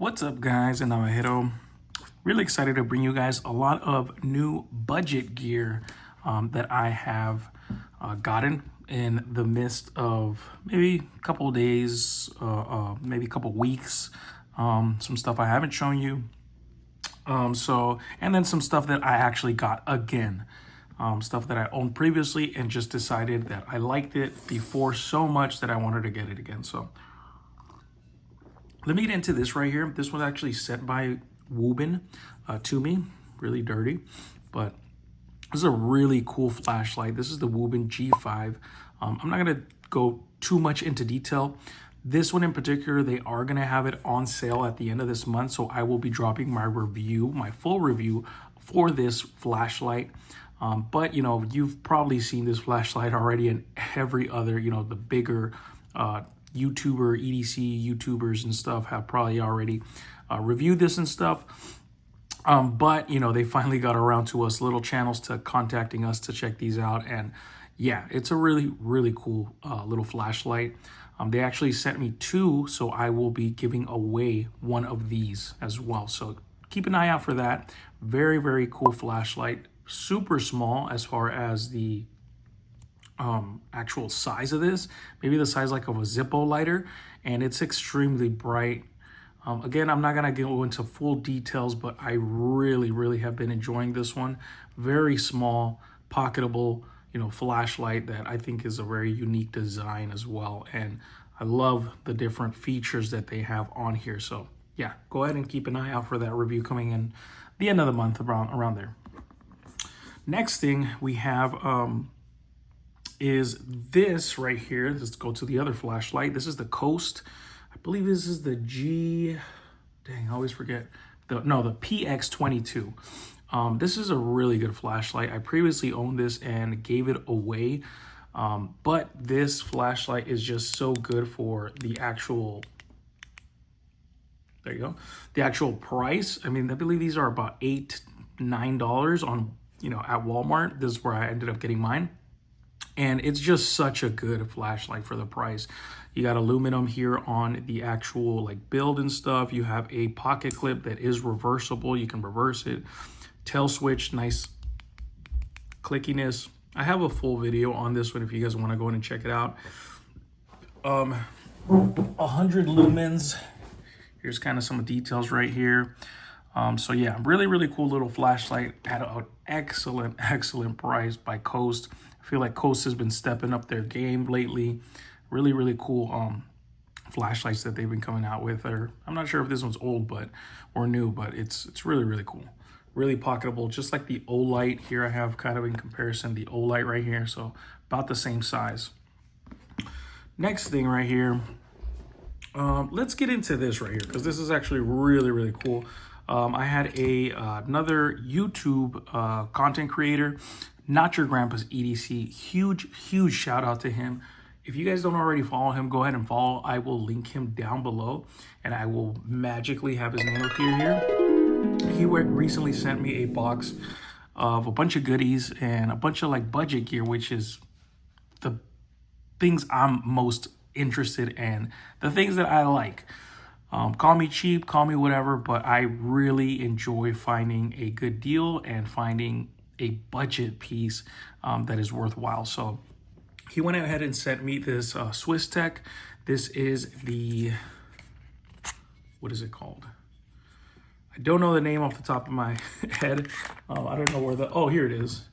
What's up, guys? And I'm really excited to bring you guys a lot of new budget gear that I have gotten in the midst of maybe a couple of days, maybe a couple of weeks. Some stuff I haven't shown you. And then some stuff that I actually got again. Stuff that I owned previously and just decided that I liked it before so much that I wanted to get it again. So let me get into this right here. This was actually sent by Wuben to me. Really dirty, but this is a really cool flashlight. This is the Wuben G5. I'm not gonna go too much into detail. This one in particular, they are gonna have it on sale at the end of this month. So I will be dropping my review, my full review for this flashlight. But you know, you've probably seen this flashlight already in every other, you know, the bigger YouTuber, EDC YouTubers and stuff have probably already reviewed this and stuff. But, you know, they finally got around to us little channels to contacting us to check these out. And yeah, it's a really, really cool little flashlight. They actually sent me two, so I will be giving away one of these as well. So keep an eye out for that. Very, very cool flashlight. Super small as far as the actual size of this, maybe the size like of a Zippo lighter, and it's extremely bright. Again, I'm not gonna go into full details, but I really have been enjoying this one. Very small, pocketable, you know, flashlight that I think is a very unique design as well, and I love the different features that they have on here. So yeah, go ahead and keep an eye out for that review coming in the end of the month, around there. Next thing we have is this right here. Let's go to the other flashlight. This is the Coast. I believe this is the I always forget. The PX22. This is a really good flashlight. I previously owned this and gave it away. But this flashlight is just so good for the actual, there you go, the actual price. I mean, I believe these are about $8-9 on, you know, at Walmart. This is where I ended up getting mine. And it's just such a good flashlight for the price. You got aluminum here on the actual like build and stuff. You have a pocket clip that is reversible. You can reverse it. Tail switch, nice clickiness. I have a full video on this one if you guys want to go in and check it out. 100 lumens. Here's kind of some details right here. So yeah, really cool little flashlight at an excellent price by Coast. I feel like Coast has been stepping up their game lately. Really cool flashlights that they've been coming out with. Or I'm not sure if this one's old or new, but it's really cool. Really pocketable, just like the Olight. Here I have kind of in comparison the Olight right here, so about the same size. Next thing right here, let's get into this right here because this is actually really cool. I had another YouTube content creator, NotYourGrandpasEDC. Huge shout out to him. If you guys don't already follow him, go ahead and follow. I will link him down below, and I will magically have his name appear here. He recently sent me a box of a bunch of goodies and a bunch of like budget gear, which is the things I'm most interested in, the things that I like. Call me cheap, call me whatever, but I really enjoy finding a good deal and finding a budget piece that is worthwhile. So he went ahead and sent me this Swiss Tech. This is the, what is it called? I don't know the name off the top of my head. I don't know where oh, here it is.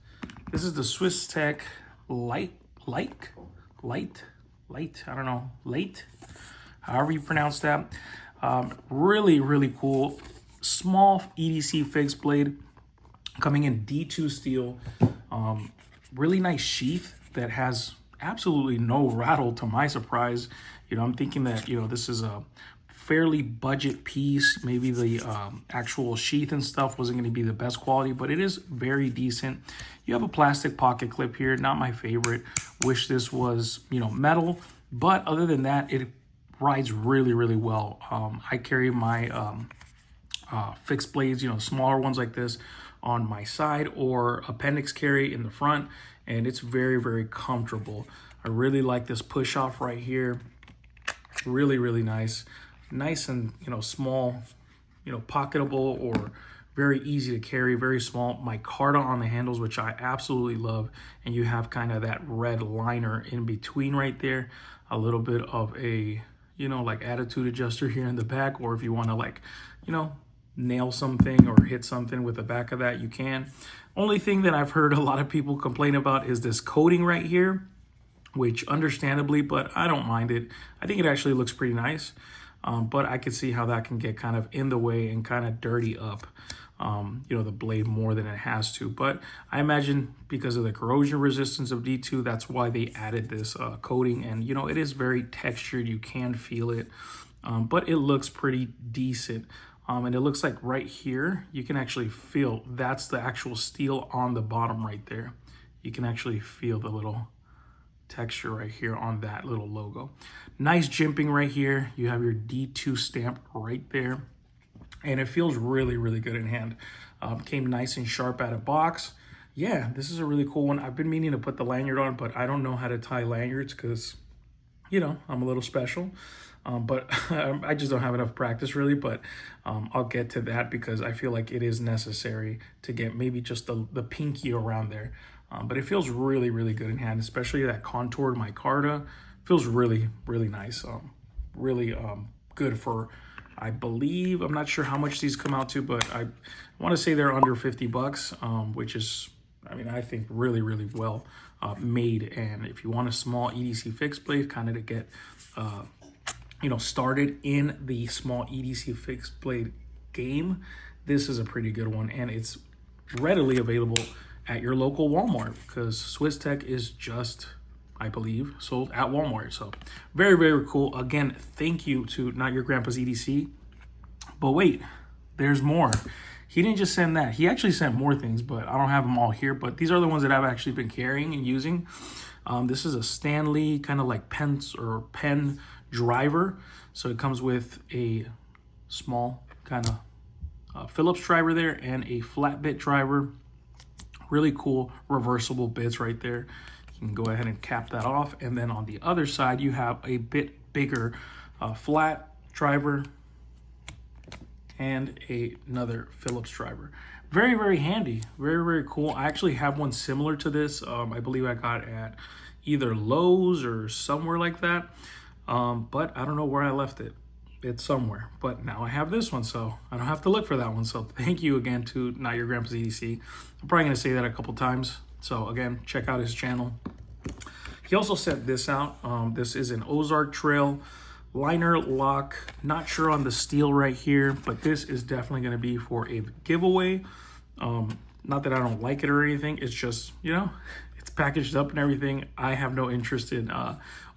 This is the Swiss Tech Light, I don't know, however you pronounce that. Really cool. Small EDC fixed blade coming in D2 steel. Really nice sheath that has absolutely no rattle to my surprise. You know, I'm thinking that, you know, this is a fairly budget piece. Maybe the actual sheath and stuff wasn't going to be the best quality, but it is very decent. You have a plastic pocket clip here. Not my favorite. Wish this was, you know, metal. But other than that, it rides really well. I carry my fixed blades, you know, smaller ones like this on my side or appendix carry in the front, and it's very comfortable. I really like this push off right here. Really nice and, you know, small you know, pocketable or very easy to carry, very small. Micarta on the handles, which I absolutely love. And you have kind of that red liner in between right there. A little bit of a, you know, like attitude adjuster here in the back, or if you want to like, you know, nail something or hit something with the back of that, you can. Only thing that I've heard a lot of people complain about is this coating right here, which understandably, but I don't mind it. I think it actually looks pretty nice. But I could see how that can get kind of in the way and kind of dirty up, you know, the blade more than it has to. But I imagine because of the corrosion resistance of D2, that's why they added this coating. And, you know, it is very textured. You can feel it, but it looks pretty decent. And it looks like right here, you can actually feel that's the actual steel on the bottom right there. You can actually feel the little texture right here on that little logo. Nice jimping right here. You have your D2 stamp right there. And it feels really, really good in hand. Came nice and sharp out of box. Yeah, this is a really cool one. I've been meaning to put the lanyard on, but I don't know how to tie lanyards because, you know, I'm a little special. But I just don't have enough practice really, but I'll get to that because I feel like it is necessary to get maybe just the pinky around there. But it feels really, really good in hand, especially that contoured micarta. Feels really, really nice. Really good for, I believe, I'm not sure how much these come out to, but I want to say they're under 50 bucks, which is, I mean, I think really, really well made. And if you want a small EDC fixed blade, kind of to get, you know, started in the small EDC fixed blade game, this is a pretty good one. And it's readily available at your local Walmart because Swiss Tech is just, I believe, sold at Walmart. So very, very cool. Again, thank you to Not Your Grandpa's EDC. But wait, there's more. He didn't just send that. He actually sent more things, but I don't have them all here. But these are the ones that I've actually been carrying and using. This is a Stanley kind of like pen driver. So it comes with a small kind of Phillips driver there and a flat bit driver. Really cool reversible bits right there. You can go ahead and cap that off. And then on the other side, you have a bit bigger flat driver and another Phillips driver. Very, very handy. Very, very cool. I actually have one similar to this. I believe I got at either Lowe's or somewhere like that. But I don't know where I left it. It's somewhere. But now I have this one, so I don't have to look for that one. So thank you again to Not Your Grandpa's EDC. I'm probably going to say that a couple times. So again, check out his channel. He also sent this out. This is an Ozark Trail liner lock. Not sure on the steel right here, but this is definitely going to be for a giveaway. Not that I don't like it or anything. It's just, you know, it's packaged up and everything. I have no interest in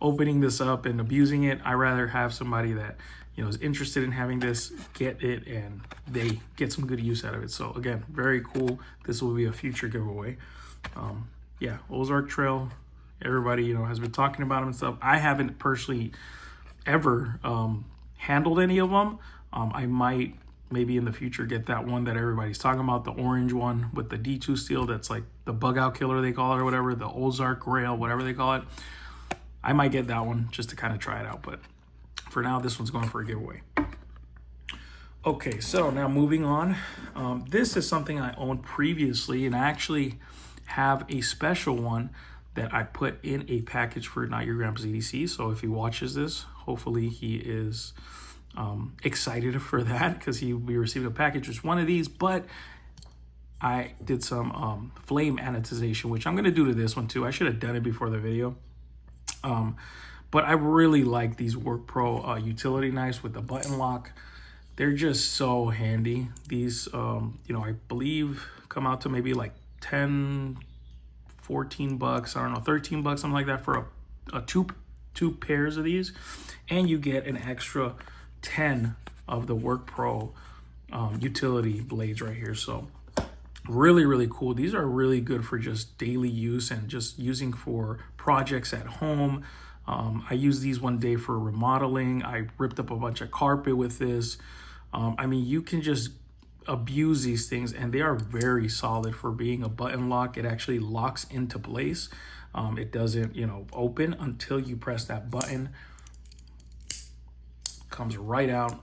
opening this up and abusing it. I rather have somebody that, you know, is interested in having this, get it, and they get some good use out of it. So again, very cool. This will be a future giveaway. Yeah, Ozark Trail, everybody, you know, has been talking about them and stuff. I haven't personally ever handled any of them. I might maybe in the future get that one that everybody's talking about, the orange one with the D2 steel that's like the bug out killer they call it or whatever, the Ozark Rail, whatever they call it. I might get that one just to kind of try it out, but for now, this one's going for a giveaway. Okay, so now moving on. This is something I owned previously, and I actually have a special one that I put in a package for Not Your Grandpa's EDC. So if he watches this, hopefully he is excited for that because he will be receiving a package with one of these. But I did some flame anodization, which I'm going to do to this one too. I should have done it before the video. But I really like these WorkPro utility knives with the button lock. They're just so handy. These, you know, I believe come out to maybe like 10, 14 bucks, I don't know, 13 bucks, something like that for a two pairs of these. And you get an extra 10 of the WorkPro utility blades right here. So really, really cool. These are really good for just daily use and just using for projects at home. I used these one day for remodeling. I ripped up a bunch of carpet with this. I mean, you can just abuse these things, and they are very solid for being a button lock. It actually locks into place. It doesn't, you know, open until you press that button. Comes right out.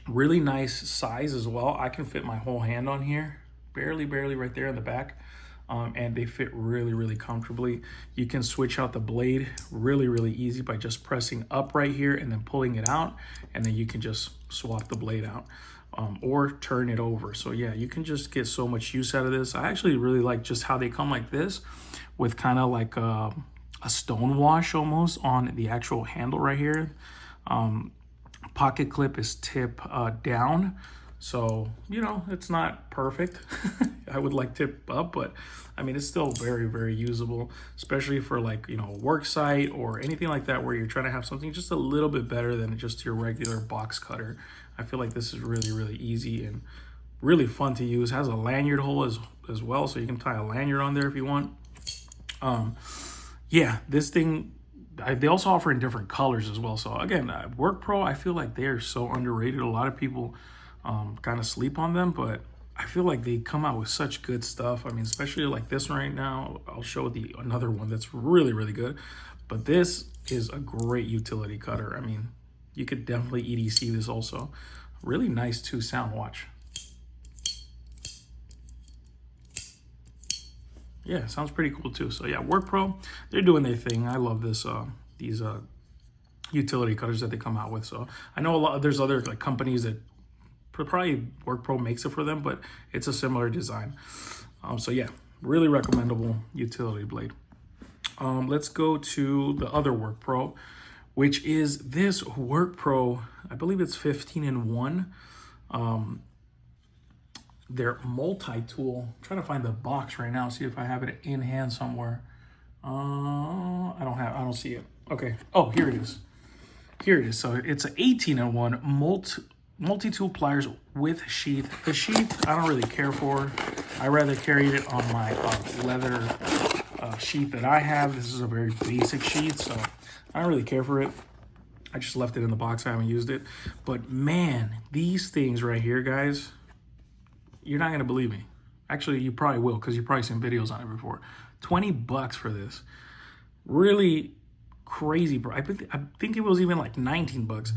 Really nice size as well. I can fit my whole hand on here, barely right there in the back. And they fit really comfortably. You can switch out the blade really easy by just pressing up right here and then pulling it out, and then you can just swap the blade out or turn it over. So yeah, you can just get so much use out of this. I actually really like just how they come like this with kind of like a stone wash almost on the actual handle right here. Pocket clip is tip down, so you know it's not perfect. I would like tip up, but I mean it's still very usable, especially for like, you know, a work site or anything like that where you're trying to have something just a little bit better than just your regular box cutter. I feel like this is really easy and really fun to use. It has a lanyard hole as well, so you can tie a lanyard on there if you want. Yeah, this thing, they also offer in different colors as well. So again, WorkPro, I feel like they are so underrated. A lot of people kind of sleep on them, but I feel like they come out with such good stuff. I mean, especially like this one right now. I'll show another one that's really good. But this is a great utility cutter. I mean, you could definitely EDC this also. Really nice too sound, watch. Yeah, sounds pretty cool too. So yeah, WorkPro, they're doing their thing. I love this these utility cutters that they come out with. So I know there's other like companies that probably WorkPro makes it for them, but it's a similar design. So yeah, really recommendable utility blade. Let's go to the other WorkPro, which is this WorkPro. I believe it's 15-in-1. Their multi-tool. I'm trying to find the box right now, see if I have it in hand somewhere. I don't see it. Okay. Oh, here it is. Here it is. So it's an 18-in-1 multi-tool pliers with sheath. The sheath I don't really care for. I rather carry it on my leather sheath that I have. This is a very basic sheath, so I don't really care for it. I just left it in the box. I haven't used it. But man, these things right here, guys, you're not gonna believe me. Actually, you probably will, because you've probably seen videos on it before. 20 bucks for this. Really crazy, bro. I think it was even like 19 bucks.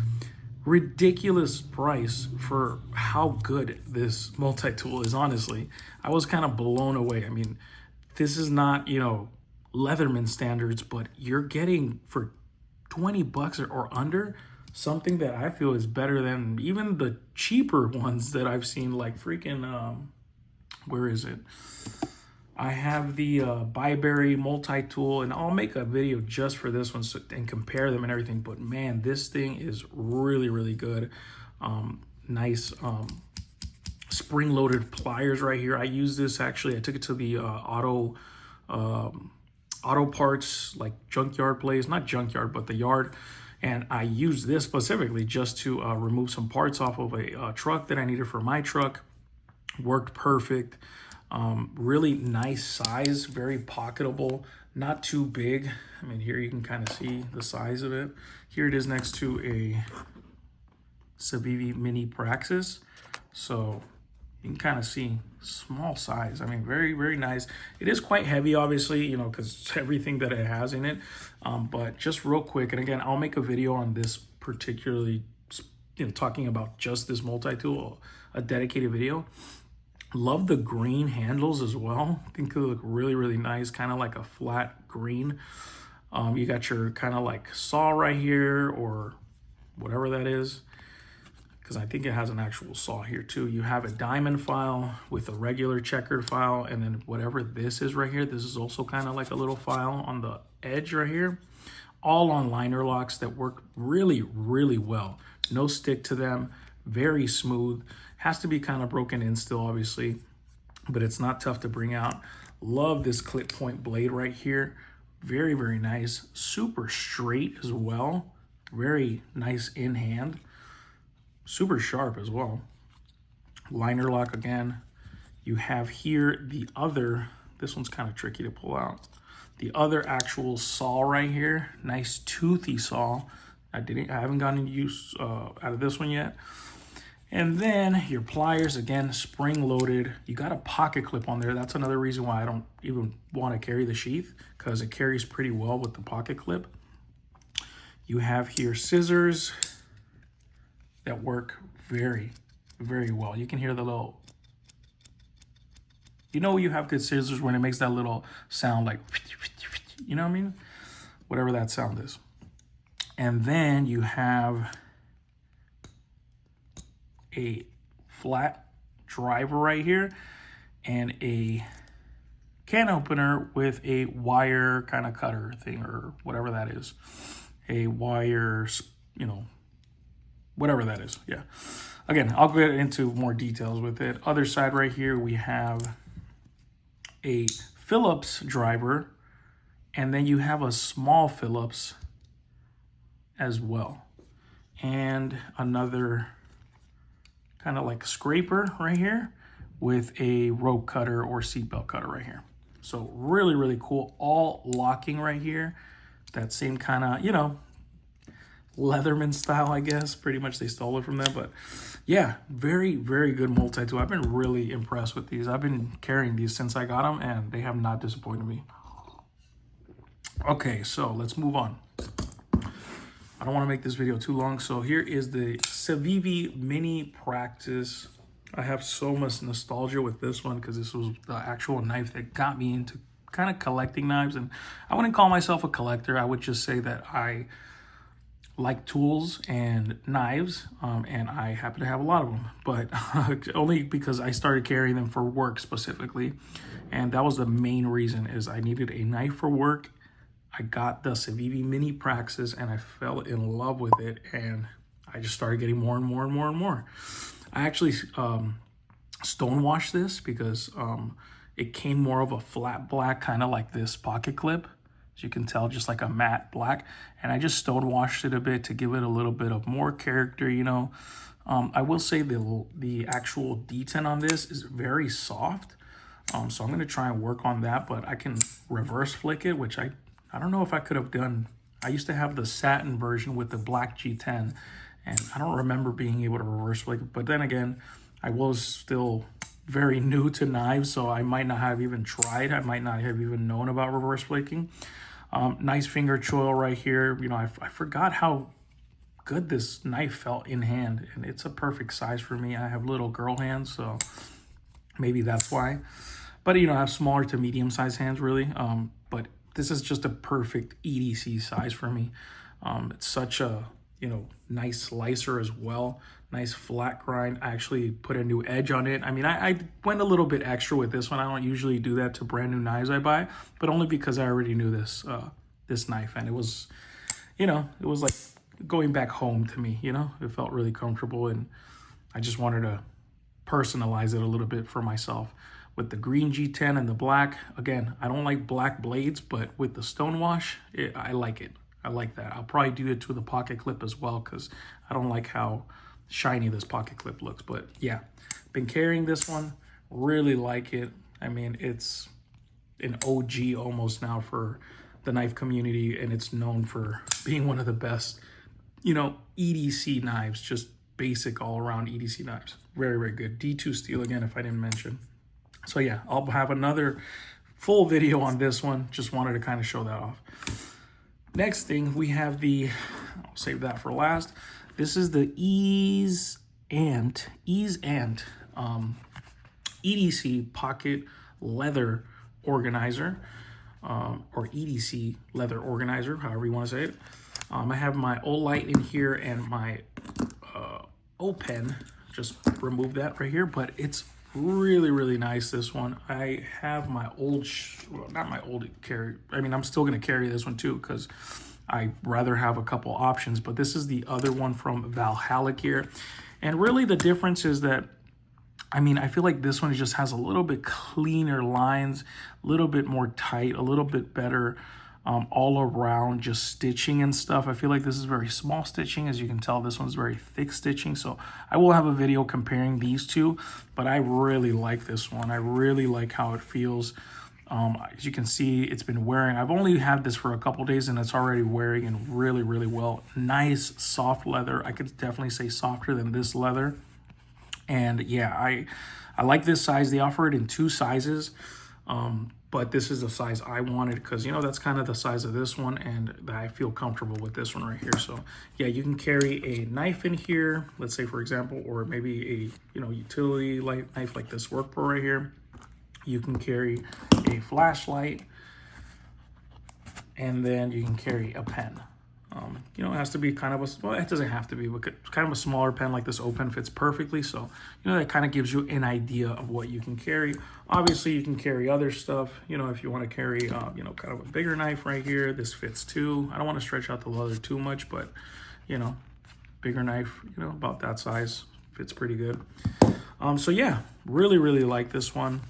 Ridiculous price for how good this multi-tool is, honestly. I was kind of blown away. I mean, this is not, you know, Leatherman standards, but you're getting for 20 bucks or under something that I feel is better than even the cheaper ones that I've seen, like freaking, where is it? I have the Byberry multi-tool, and I'll make a video just for this one and compare them and everything. But man, this thing is really good. Nice spring-loaded pliers right here. I use this actually. I took it to the auto parts, like junkyard place, not junkyard, but the yard. And I used this specifically just to remove some parts off of a truck that I needed for my truck. Worked perfect. Really nice size, very pocketable, not too big. I mean, here you can kind of see the size of it. Here it is next to a Cevivi Mini Praxis. So you can kind of see small size. I mean, very nice. It is quite heavy, obviously, you know, because everything that it has in it. But just real quick, and again, I'll make a video on this particularly, you know, talking about just this multi-tool, a dedicated video. Love the green handles as well. I think they look really nice, kind of like a flat green. You got your kind of like saw right here, or whatever that is, because I think it has an actual saw here too. You have a diamond file with a regular checkered file, and then whatever this is right here, this is also kind of like a little file on the edge right here. All on liner locks that work really well. No stick to them, very smooth. Has to be kind of broken in still, obviously, but it's not tough to bring out. Love this clip point blade right here. Very nice. Super straight as well. Very nice in hand. Super sharp as well. Liner lock again. You have here the other, this one's kind of tricky to pull out. The other actual saw right here. Nice toothy saw. I haven't gotten use out of this one yet. And then your pliers, again, spring loaded. You got a pocket clip on there. That's another reason why I don't even want to carry the sheath, because it carries pretty well with the pocket clip. You have here scissors. that work very, very well. You can hear the little, you know, you have good scissors when it makes that little sound like, you know what I mean? Whatever that sound is. And then you have a flat driver right here and a can opener with a wire kind of cutter thing or whatever that is. A wire, you know, whatever that is. Yeah. Again, I'll get into more details with it. Other side right here, we have a Phillips driver, and then you have a small Phillips as well. And another kind of like scraper right here with a rope cutter or seatbelt cutter right here. So really, really cool. All locking right here. That same kind of, you know, Leatherman style, I guess. Pretty much they stole it from them. But yeah, very, very good multi-tool. I've been really impressed with these. I've been carrying these since I got them, and they have not disappointed me. Okay, so let's move on. I don't want to make this video too long. So here is the Cevivi Mini Practice. I have so much nostalgia with this one because this was the actual knife that got me into kind of collecting knives. And I wouldn't call myself a collector. I would just say that I like tools and knives, and I happen to have a lot of them, but only because I started carrying them for work specifically. And that was the main reason, is I needed a knife for work. I got the Cevivi Mini Praxis and I fell in love with it, and I just started getting more and more and more and more. I actually stonewashed this because it came more of a flat black, kind of like this pocket clip. As you can tell, just like a matte black. And I just stonewashed it a bit to give it a little bit of more character, you know. I will say the actual detent on this is very soft. So I'm going to try and work on that, but I can reverse flick it, which I don't know if I could have done. I used to have the satin version with the black G10, and I don't remember being able to reverse flick it. But then again, I was still very new to knives, so I might not have even tried. I might not have even known about reverse flicking. Nice finger choil right here. You know, I forgot how good this knife felt in hand, and it's a perfect size for me. I have little girl hands, so maybe that's why. But, you know, I have smaller to medium size hands, really. But this is just a perfect EDC size for me. It's such a, you know, nice slicer as well. Nice flat grind. I actually put a new edge on it. I mean, I went a little bit extra with this one. I don't usually do that to brand new knives I buy, but only because I already knew this this knife, and it was, you know, it was like going back home to me, you know. It felt really comfortable, and I just wanted to personalize it a little bit for myself. With the green G10 and the black, again, I don't like black blades, but with the stonewash, I like it. I like that. I'll probably do it to the pocket clip as well, because I don't like how shiny this pocket clip looks. But yeah, been carrying this one, really like it. I mean, it's an OG almost now for the knife community, and it's known for being one of the best, you know, EDC knives, just basic all around EDC knives. Very, very good. D2 steel again, if I didn't mention. So yeah, I'll have another full video on this one. Just wanted to kind of show that off. Next thing, we have the, I'll save that for last. This is the Ease Ant EDC Pocket Leather Organizer, or EDC Leather Organizer, however you want to say it. I have my Olight in here and my O-Pen. Just remove that right here, but it's really, really nice, this one. I have my old, not my old carry. I mean, I'm still going to carry this one too, because I rather have a couple options, but this is the other one from Valhalla here. And really the difference is that, I mean, I feel like this one just has a little bit cleaner lines, a little bit more tight, a little bit better all around just stitching and stuff. I feel like this is very small stitching. As you can tell, this one's very thick stitching. So I will have a video comparing these two, but I really like this one. I really like how it feels. As you can see, it's been wearing. I've only had this for a couple days and it's already wearing and really, really well. Nice soft leather. I could definitely say softer than this leather. And yeah, I like this size. They offer it in two sizes. but this is the size I wanted because, you know, that's kind of the size of this one, and I feel comfortable with this one right here. So yeah, you can carry a knife in here, let's say for example, or maybe a, you know, utility light knife like this WorkPro right here. You can carry a flashlight, and then you can carry a pen. You know, it has to be kind of a, well, it doesn't have to be, but kind of a smaller pen like this open fits perfectly. So, you know, that kind of gives you an idea of what you can carry. Obviously, you can carry other stuff. You know, if you want to carry, you know, kind of a bigger knife right here, this fits too. I don't want to stretch out the leather too much, but, you know, bigger knife, you know, about that size, fits pretty good. So yeah, really, really like this one.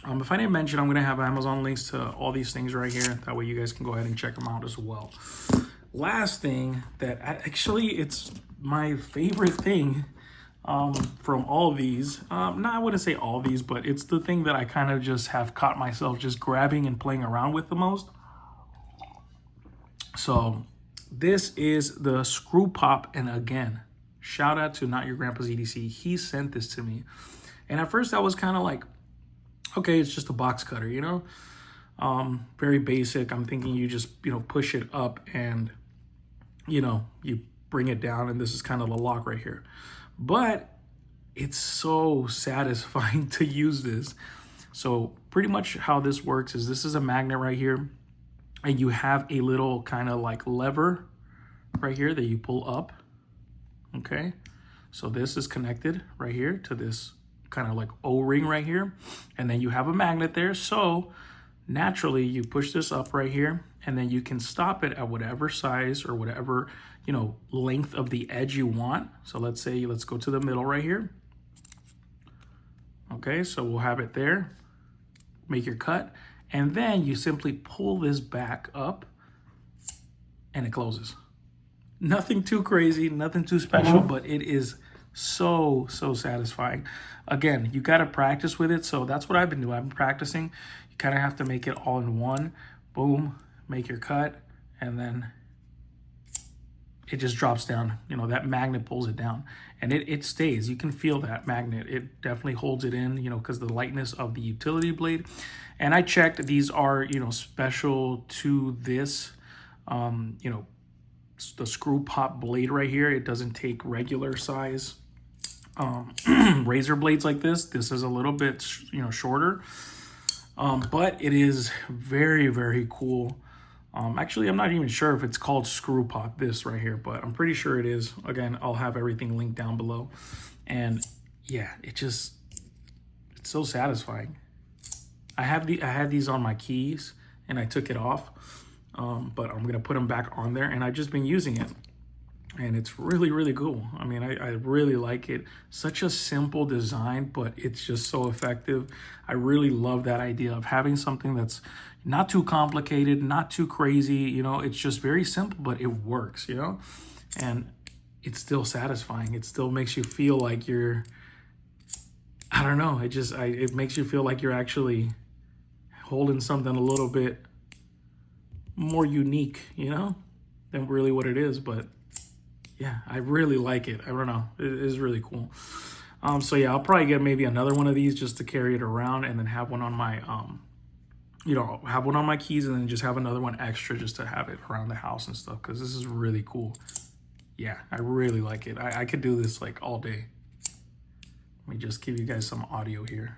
If I didn't mention, I'm going to have Amazon links to all these things right here. That way you guys can go ahead and check them out as well. Last thing that actually it's my favorite thing from all of these. No, I wouldn't say all these, but it's the thing that I kind of just have caught myself just grabbing and playing around with the most. So this is the screw pop. And again, shout out to NotYourGrandpasEDC. He sent this to me. And at first I was kind of like, okay, it's just a box cutter, you know, very basic. I'm thinking you just, you know, push it up and, you know, you bring it down, and this is kind of the lock right here. But it's so satisfying to use this. So pretty much how this works is this is a magnet right here, and you have a little kind of like lever right here that you pull up. Okay, so this is connected right here to this kind of like O-ring right here, and then you have a magnet there. So naturally you push this up right here, and then you can stop it at whatever size or whatever, you know, length of the edge you want. So let's say, let's go to the middle right here. Okay, so we'll have it there. Make your cut, and then you simply pull this back up and it closes. Nothing too crazy, nothing too special, but it is so satisfying. Again, you got to practice with it. So that's what I've been doing. I've been practicing. You kind of have to make it all in one. Boom, make your cut, and then it just drops down. You know, that magnet pulls it down, and it stays. You can feel that magnet. It definitely holds it in, you know, because the lightness of the utility blade. And I checked, these are, you know, special to this, you know, the screw pop blade right here. It doesn't take regular size razor blades like this. This is a little bit, you know, shorter, but it is very cool. Actually, I'm not even sure if it's called screw pop, this right here, but I'm pretty sure it is. Again, I'll have everything linked down below. And yeah, it's so satisfying. I had these on my keys and I took it off, but I'm gonna put them back on there, and I've just been using it. And it's really cool. I mean, I really like it. Such a simple design, but it's just so effective. I really love that idea of having something that's not too complicated, not too crazy. You know, it's just very simple, but it works, you know? And it's still satisfying. It still makes you feel like you're, I don't know. It makes you feel like you're actually holding something a little bit more unique, you know, than really what it is. But yeah, I really like it. I don't know. It is really cool. So yeah, I'll probably get maybe another one of these just to carry it around, and then have one on my, you know, have one on my keys, and then just have another one extra just to have it around the house and stuff, because this is really cool. Yeah, I really like it. I could do this like all day. Let me just give you guys some audio here.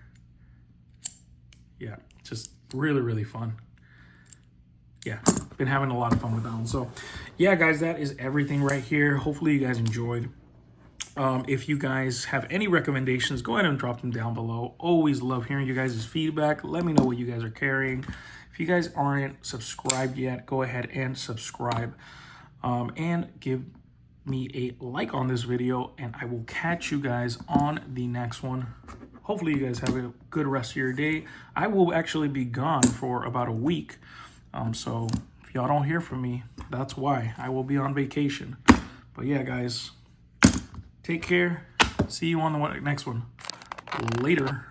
Yeah, just really fun. Yeah, been having a lot of fun with that one. So yeah, guys, that is everything right here. Hopefully you guys enjoyed. If you guys have any recommendations, go ahead and drop them down below. Always love hearing you guys' feedback. Let me know what you guys are carrying. If you guys aren't subscribed yet, go ahead and subscribe, and give me a like on this video, and I will catch you guys on the next one. Hopefully you guys have a good rest of your day. I will actually be gone for about a week. So if y'all don't hear from me, that's why. I will be on vacation. But yeah, guys, take care. See you on the next one. Later.